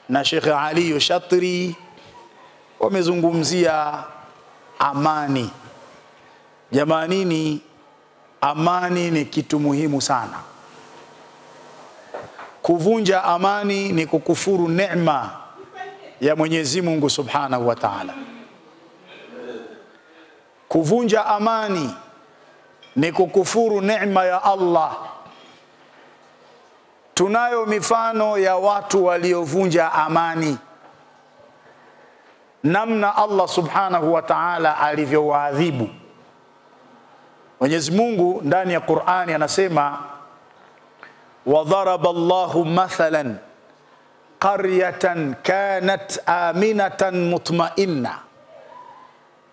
na Sheikh Ali Shatri wamezungumzia amani. Jamanini, amani ni kitu muhimu sana. Kuvunja amani ni kukufuru neema ya Mwenyezi Mungu Subhanahu wa Ta'ala. Kuvunja amani ni kukufuru neema ya Allah. Tunayo mifano ya watu waliovunja amani, namna Allah Subhanahu wa Ta'ala alivyowaadhibu. Mwenyezi Mungu ndani ya Qur'ani anasema, وَضَرَبَ اللَّهُ مَثَلًا قَرْيَةً كَانَتْ آمِنَةً مُطْمَئِنَّةً.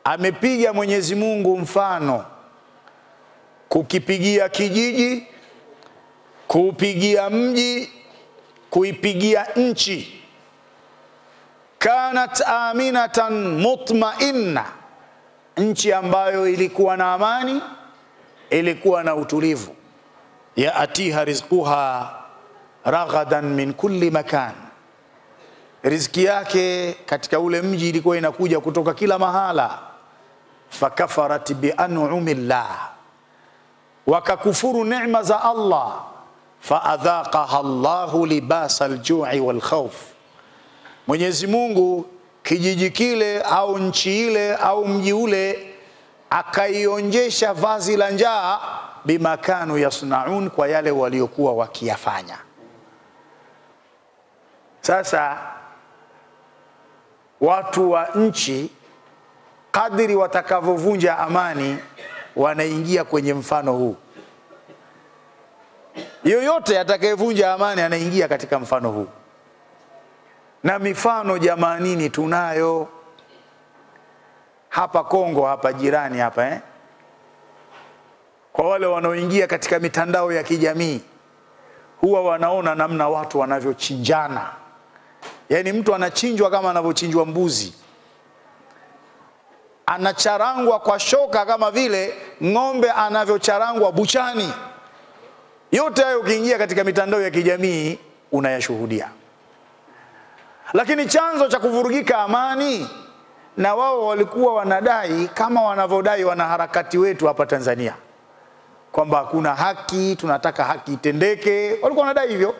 Amepiga Mwenyezi Mungu mfano, kukipigia kijiji, kupigia mji, kuipigia nchi. Kanat aminatan mutmainna, nchi ambayo ilikuwa na amani, ilikuwa na utulivu. Yaatiha rizquha raghadan min kulli makan, riziki yake katika ule mji ilikuwa inakuja kutoka kila mahala. Fakafarat bi an'umillah, wakakufuru neema za Allah. Faadhaqaha Allahu libasal ju'i wal khawf, Mwenyezi Mungu kijiji kile au nchi ile au mji ule akaionjesha vazi la njaa, bimakanu yasnaun, kwa yale waliokuwa wakiyafanya. Sasa watu wa nchi kadiri watakavovunja amani wanaingia kwenye mfano huu. Yoyote atakayevunja amani anaingia katika mfano huu. Na mifano jamanini tunayo hapa Kongo, hapa jirani hapa Kwa wale wanaoingia katika mitandao ya kijamii, huwa wanaona namna watu wanavyochinjana. Yaani mtu anachinjwa kama anavyochinjwa mbuzi, anacharangwa kwa shoka kama vile ng'ombe anavyocharangwa buchani. Yote hayo ukiingia katika mitandao ya kijamii unayashuhudia. Lakini chanzo cha kuvurugika amani, na wao walikuwa wanadai kama wanavodai wanaharakati wetu hapa Tanzania, kwamba hakuna haki, tunataka haki itendeke. Walikuwa wanadai hivyo.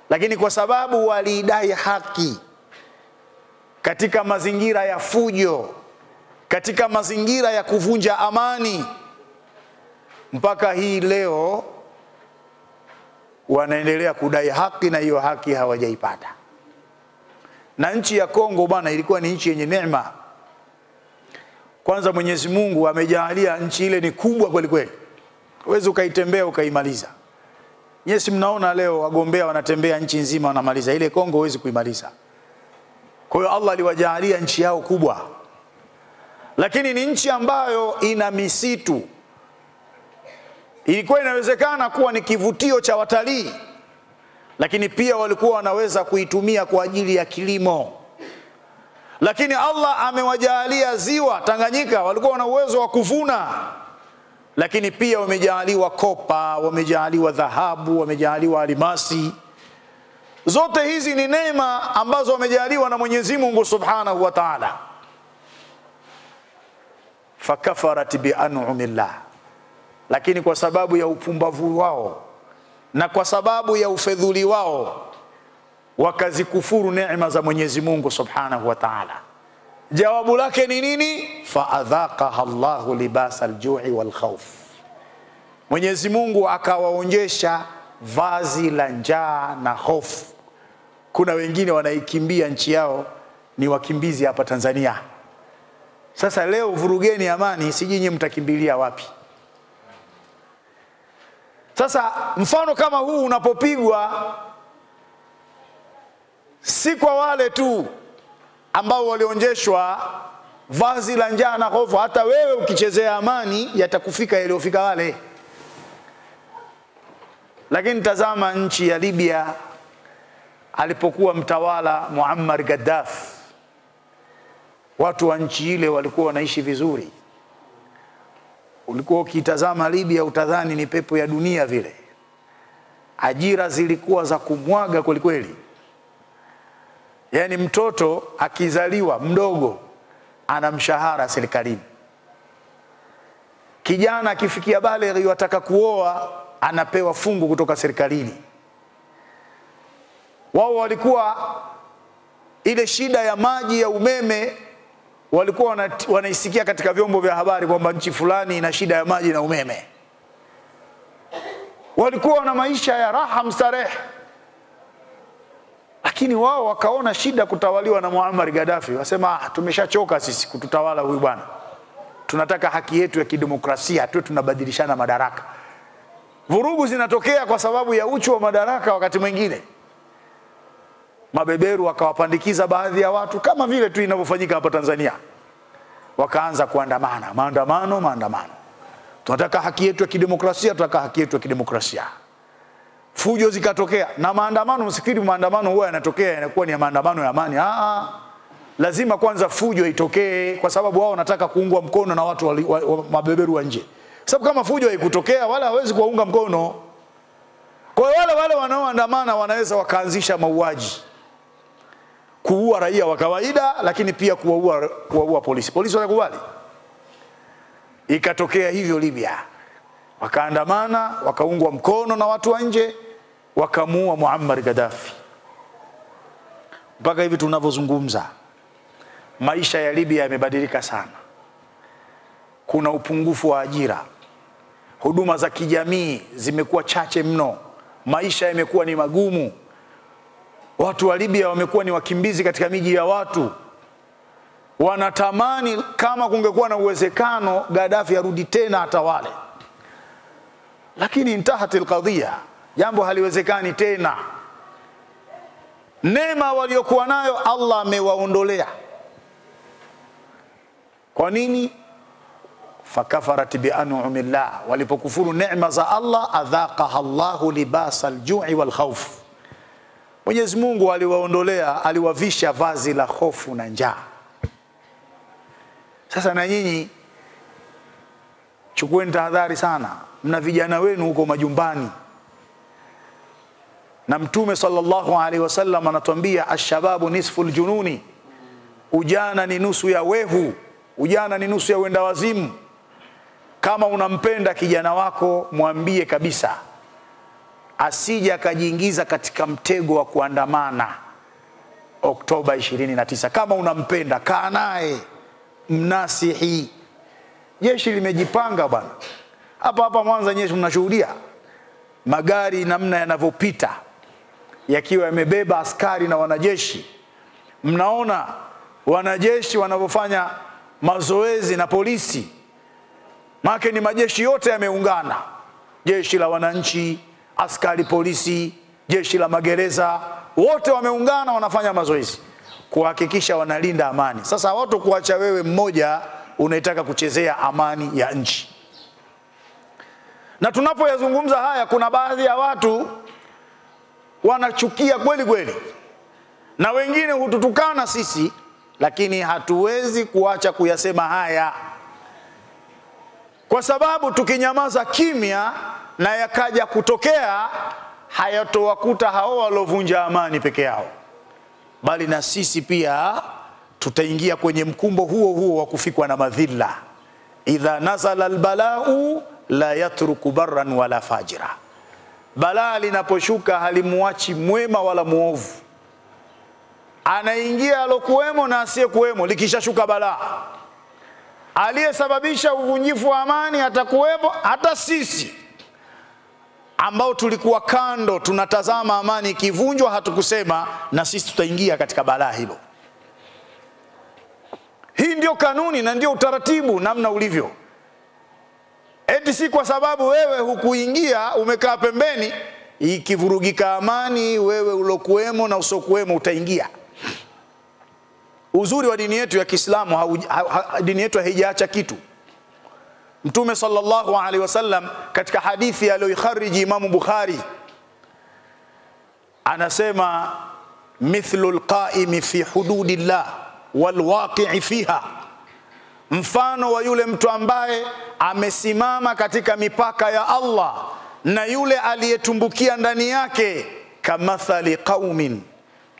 Lakini kwa sababu walidai haki katika mazingira ya fujo, katika mazingira ya kuvunja amani, mpaka hii leo wanaendelea kudai haki, na hiyo haki hawajaipata. Na nchi ya Kongo bwana ilikuwa ni nchi yenye neema. Kwanza Mwenyezi Mungu amejalia nchi ile ni kubwa kweli kweli. Huwezi ukaitembea ukaimaliza. Nyesi mnaona leo wagombea wanatembea nchi nzima wanamaliza. Ile Kongo huwezi kuimaliza. Kwa hiyo Allah aliwajalia nchi yao kubwa. Lakini ni nchi ambayo ina misitu. Ilikuwa inawezekana kuwa ni kivutio cha watalii, lakini pia walikuwa wanaweza kuitumia kwa ajili ya kilimo. Lakini Allah amewajalia ziwa Tanganyika, walikuwa wana uwezo wa kuvuna. Lakini pia wamejaliwa kopa, wamejaliwa dhahabu, wamejaliwa almasi. Zote hizi ni neema ambazo wamejaliwa na Mwenyezi Mungu Subhanahu wa Ta'ala. Fakafarat bi an'umillah, lakini kwa sababu ya upumbavu wao na kwa sababu ya ufedhuli wao wakazikufuru neema za Mwenyezi Mungu Subhanahu wa Ta'ala. Jawabu lake ni nini? Faadhaqaha Allahu libasal ju'i wal khawf, Mwenyezi Mungu akawaonjesha vazi la njaa na hofu. Kuna wengine wanaikimbia nchi yao, ni wakimbizi hapa Tanzania. Sasa leo vurugeni amani, siji nyinyi mtakimbilia wapi? Sasa mfano kama huu unapopigwa, si kwa wale tu ambao walionjeshwa vazi la njaa na hofu, hata wewe ukichezea amani yatakufika yaliyofika wale. Lakini tazama nchi ya Libya alipokuwa mtawala Muammar Gaddafi, watu wa nchi ile walikuwa wanaishi vizuri. Ulikuwa ukitazama Libya utadhani ni pepo ya dunia vile. Ajira zilikuwa za kumwaga kweli kweli. Yani mtoto akizaliwa mdogo ana mshahara serikalini. Kijana akifikia balighi wataka kuoa anapewa fungu kutoka serikalini. Wao walikuwa ile shida ya maji ya umeme walikuwa wanaisikia katika vyombo vya habari kwamba nchi fulani ina shida ya maji na umeme. Walikuwa na maisha ya raha mstarehe. Lakini wao wakaona shida kutawaliwa na Muammar Gaddafi. Wasema tumeshachoka sisi kututawala huyu bwana. Tunataka haki yetu ya kidemokrasia, tuwe tunabadilishana madaraka. Vurugu zinatokea kwa sababu ya uchu wa madaraka wakati mwingine. Mabeberu wakawapandikiza baadhi ya watu kama vile tu inavyofanyika hapa Tanzania. Wakaanza kuandamana, maandamano. Tunataka haki yetu ya kidemokrasia, tunataka haki yetu ya kidemokrasia. Fujo zikatokea na maandamano. Msikiri maandamano huwa yanatokea yanakuwa ni maandamano ya amani. Lazima kwanza fujo itokee kwa sababu wao wanataka kuungwa mkono na watu mabeberu wa nje. Sababu kama fujo haikutokea wala hawezi kuwaunga mkono. Kwa hiyo wale wanaoandamana wanaweza wakaanzisha mauaji. Kuua raia wa kawaida lakini pia kuua polisi. Polisi wanakubali. Ikatokea hivyo Libya. Wakaandamana, wakaungwa mkono na watu wa nje, wakamuua Muammar Gaddafi. Mpaka hivi tunavyozungumza, maisha ya Libya yamebadilika sana. Kuna upungufu wa ajira. Huduma za kijamii zimekuwa chache mno. Maisha yamekuwa ni magumu. Watu wa Libya wamekuwa ni wakimbizi katika miji ya watu. Wanatamani kama kungekuwa na uwezekano Gaddafi arudi tena atawale. Lakini intahatil qadhiya, jambo haliwezekani tena. Neema waliokuwa nayo Allah amewaondolea. Kwa nini? Fakafarat bi an'amillah, walipokufuru neema za Allah adhaqaha Allahu libasal ju'i wal khawf. Mwenyezi Mungu aliwaondolea, aliwavisha vazi la hofu na njaa. Sasa na nyinyi chukueni tahadhari sana. Mna vijana wenu huko majumbani. Na Mtume sallallahu alaihi wasallam anatuambia ashababu nisful jununi. Ujana ni nusu ya wehu. Ujana ni nusu ya wenda wazimu. Kama unampenda kijana wako, mwambie kabisa asije akajiingiza katika mtego wa kuandamana Oktoba 29. Kama unampenda, kaa naye, mnasihi. Jeshi limejipanga bwana. Hapa Mwanza nyeshi mnashuhudia magari namna yanavyopita yakiwa yamebeba askari na wanajeshi. Mnaona wanajeshi wanavyofanya mazoezi na polisi. Maana ni majeshi yote yameungana. Jeshi la wananchi, askari polisi, jeshi la magereza, wote wameungana wanafanya mazoezi kuhakikisha wanalinda amani. Sasa watu kuacha wewe mmoja unaitaka kuchezea amani ya nchi. Na tunapoyazungumza haya kuna baadhi ya watu wanachukia kweli kweli. Na wengine hututukana sisi, lakini hatuwezi kuacha kuyasema haya. Kwa sababu tukinyamaza kimya na yakaja kutokea, hayatowakuta hao walovunja amani peke yao, bali na sisi pia tutaingia kwenye mkumbo huo wa kufikwa na madhila. Idha nazala albalau la yatruku barran wala fajira. Balaa linaposhuka halimuachi mwema wala muovu. Anaingia alokuwemo na asiyekuwemo likishashuka balaa. Aliyesababisha uvunjifu wa amani atakuwemo, hata sisi ambao tulikuwa kando tunatazama amani ikivunjwa hatukusema, na sisi tutaingia katika balaa hilo. Hii ndio kanuni na ndio utaratibu namna ulivyo. Eti si kwa sababu wewe hukuingia umekaa pembeni, ikivurugika amani wewe ulokuwemo na usokuwemo utaingia. Uzuri wa dini yetu ya Kiislamu, dini yetu haijaacha kitu. Mtume sallallahu alaihi wasallam katika hadithi aliyoikhariji Imam Bukhari anasema mithlu alqaimi fi hududillah walwaqi'i fiha, mfano wa yule mtu ambaye amesimama katika mipaka ya Allah na yule aliyetumbukia ndani yake, kamathali qaumin,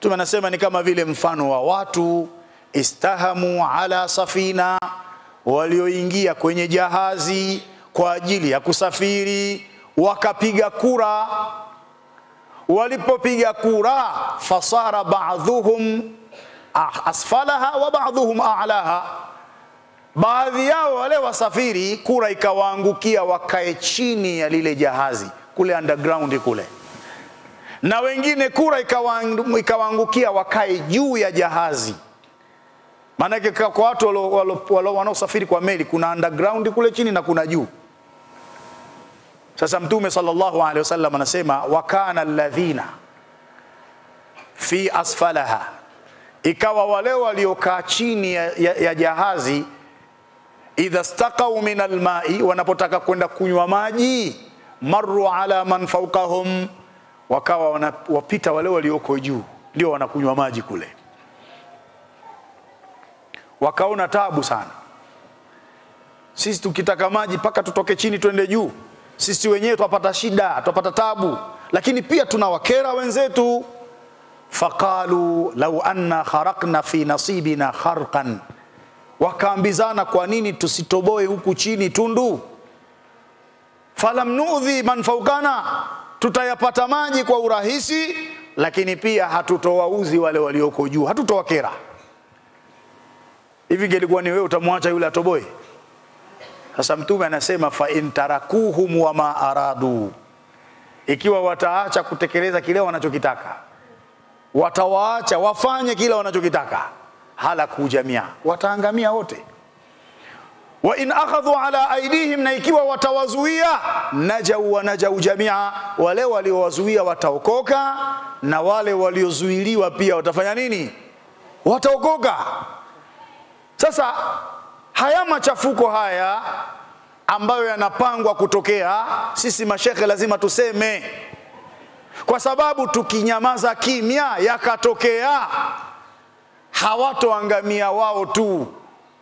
Mtume anasema ni kama vile mfano wa watu istahamu ala safina, walioingia kwenye jahazi kwa ajili ya kusafiri, wakapiga kura. Walipopiga kura, fasara ba'dhuhum asfalaha wa ba'dhuhum a'laha, baadhi yao wale wasafiri kura ikawaangukia wakae chini ya lile jahazi kule underground kule, na wengine kura ikawaangukia wakae juu ya jahazi. Maana kwa watu wanaosafiri kwa meli kuna underground kule chini na kuna juu. Sasa Mtume sallallahu alaihi wasallam anasema wakana alladhina fi asfalaha, ikawa wale waliokaa chini ya jahazi, idha staqau min alma'i, wanapotaka kwenda kunywa maji, marru ala man fawqahum, wakawa wapita wale walioko juu ndio wanakunywa maji kule. Wakaona taabu sana. Sisi tukitaka maji paka tutoke chini twende juu, sisi wenyewe tupata shida, tupata taabu, lakini pia tunawakera wenzetu. Faqalu law anna kharaqna fi nasibina kharqan, wakaambizana kwa nini tusitoboe huku chini tundu. Falam nu'dhi man fawqana, tutayapata maji kwa urahisi, lakini pia hatutowauzi wale walioko juu, hatutowakera. Hivi ingelikuwa ni wewe utamwacha yule atoboe? Sasa Mtume anasema fa in tarakuhum wa ma aradu, ikiwa wataacha kutekeleza kile wanachokitaka, watawaacha wafanye kile wanachokitaka, halaku jamia, wataangamia wote. Wa in akhadhu ala aidihim, na ikiwa watawazuia, najau wa najau jamia, wale waliowazuia wataokoka na wale waliozuiliwa pia watafanya nini? Wataokoka. Sasa haya machafuko haya ambayo yanapangwa kutokea, sisi mashekhe lazima tuseme, kwa sababu tukinyamaza kimya yakatokea, hawatoangamia wao tu,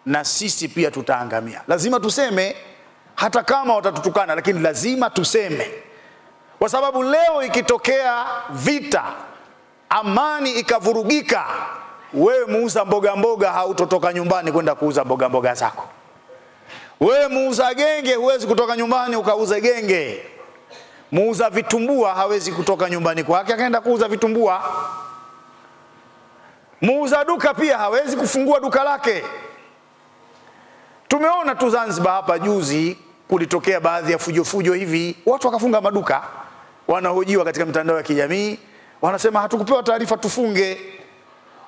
na sisi pia tutaangamia. Lazima tuseme, hata kama watatutukana, lakini lazima tuseme, kwa sababu leo ikitokea vita, amani ikavurugika, wewe muuza mboga mboga hautotoka nyumbani kwenda kuuza mboga mboga zako. Wewe muuza genge huwezi kutoka nyumbani ukauza genge. Muuza vitumbua hawezi kutoka nyumbani kwake akaenda kuuza vitumbua. Muuza duka pia hawezi kufungua duka lake. Tumeona tu Zanzibar hapa juzi kulitokea baadhi ya fujo hivi, watu wakafunga maduka, wanahojiwa katika mitandao ya kijamii, wanasema hatukupewa taarifa tufunge.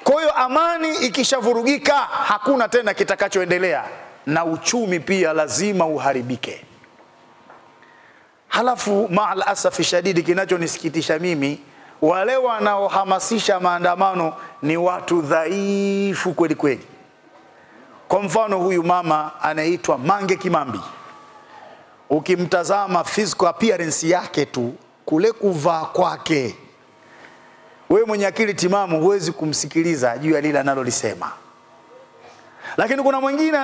Kwa hiyo amani ikishavurugika hakuna tena kitakachoendelea, na uchumi pia lazima uharibike. Halafu ma'al asafi shadidi, kinachonisikitisha mimi, wale wanaohamasisha maandamano ni watu dhaifu kweli kweli. Kwa mfano huyu mama anaitwa Mange Kimambi, ukimtazama physical appearance yake tu, kule kuvaa kwake, wewe mwenye akili timamu huwezi kumsikiliza juu ya lile analolisema. Lakini kuna mwingine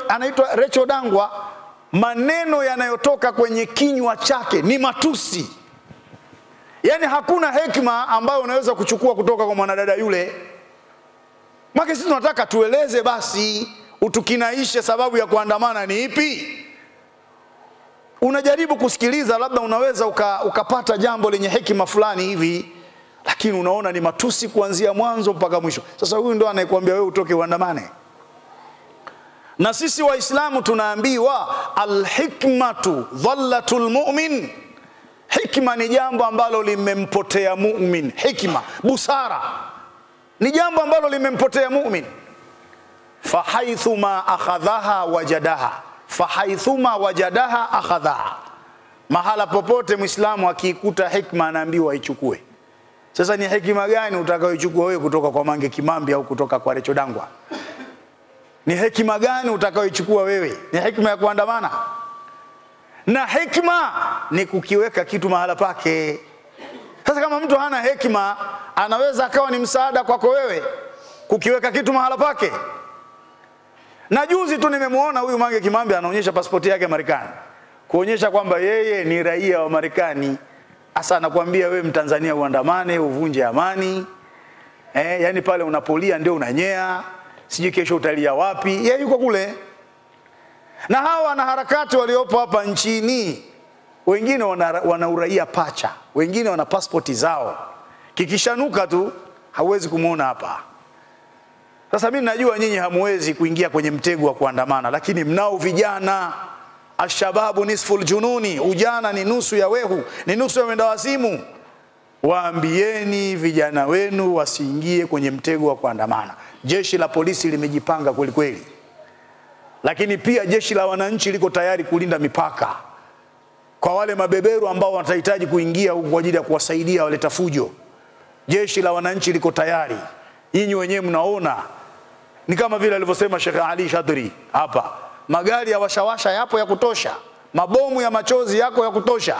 anaitwa Rachel Dangwa, maneno yanayotoka kwenye kinywa chake ni matusi. Yani hakuna hekima ambayo unaweza kuchukua kutoka kwa mwanadada yule. Maki sisi tunataka tueleze basi, utukinaishe sababu ya kuandamana ni ipi? Unajaribu kusikiliza, labda unaweza ukapata jambo lenye hekima fulani hivi, lakini unaona ni matusi kuanzia mwanzo mpaka mwisho. Sasa huyu ndo anayekuambia wewe utoke uandamane. Na sisi Waislamu tunaambiwa alhikmatu dhallatul mu'min, hikma ni jambo ambalo limempotea mu'min. Hikma, busara, ni jambo ambalo limempotea mu'min. Fahaithuma akhadhaha wajadaha, fahaithuma wajadaha akhadhaha, mahala popote Muislamu akiikuta hikma anaambiwa ichukue. Sasa ni hekima gani utakayoichukua wewe kutoka kwa Mange Kimambi au kutoka kwa Rachel Dangwa? Ni hekima gani utakayoichukua wewe? Ni hekima ya kuandamana? Na hekima ni kukiweka kitu mahala pake. Sasa kama mtu hana hekima, anaweza akawa ni msaada kwako wewe kukiweka kitu mahala pake. Na juzi tu nimemuona huyu Mange Kimambi anaonyesha pasipoti yake ya Marekani, kuonyesha kwamba yeye ni raia wa Marekani. Asa anakuambia wewe Mtanzania uandamane, uvunje amani. Yani pale unapolia ndio unanyea, sijui kesho utalia wapi, yeye yuko kule. Na hawa wanaharakati waliopo hapa nchini, wengine wana uraia pacha, wengine wana pasipoti zao, kikishanuka tu hauwezi kumuona hapa. Sasa mimi najua nyinyi hamuwezi kuingia kwenye mtego wa kuandamana, lakini mnao vijana. Ashababu nisful jununi, ujana ni nusu ya wehu, ni nusu ya wendawazimu. Waambieni vijana wenu wasiingie kwenye mtego wa kuandamana. Jeshi la polisi limejipanga kweli kweli, lakini pia jeshi la wananchi liko tayari kulinda mipaka kwa wale mabeberu ambao watahitaji kuingia huko kwa ajili ya kuwasaidia waleta fujo. Jeshi la wananchi liko tayari. Nyinyi wenyewe mnaona, ni kama vile alivyosema Sheikh Ali Shadri hapa, magari ya washawasha yapo ya kutosha, mabomu ya machozi yako ya kutosha.